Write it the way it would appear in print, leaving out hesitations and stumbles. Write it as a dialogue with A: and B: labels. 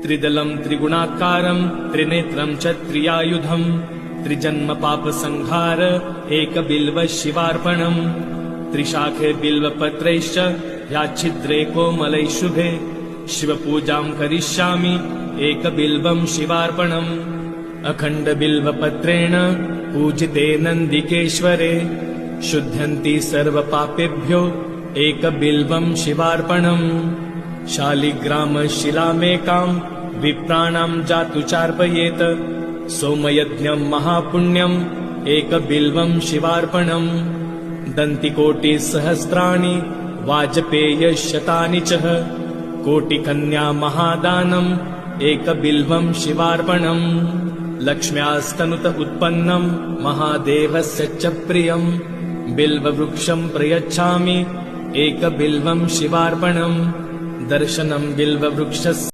A: त्रिदलं त्रिगुणाकारं त्रिनेत्रं च त्रियायुधं त्रिजन्म पापसंहार एकबिल्व शिवार्पणम् त्रिशाखे बिल्वपत्रैश्च याच्छिद्रे कोमलै शुभे शिवपूजां करिष्यामि एकबिल्वं शिवार्पणम् अखण्डबिल्वपत्रेण पूजिते नन्दिकेश्वरे शुध्यन्ति सर्वपापेभ्यो एकबिल्वं शिवार्पणम् शालिग्रामशिलामेकां विप्राणां जातु चार्पयेत सोमयज्ञं महापुण्यम् एकबिल्वं शिवार्पणम् दन्तिकोटिसहस्राणि वाजपेयशतानि च कोटिकन्या महादानम् एकबिल्वं शिवार्पणम् लक्ष्म्यास्तनुत उत्पन्नं महादेवस्य च प्रियं बिल्ववृक्षं प्रयच्छामि एकबिल्वं शिवार्पणम् दर्शनं बिल्ववृक्षस्य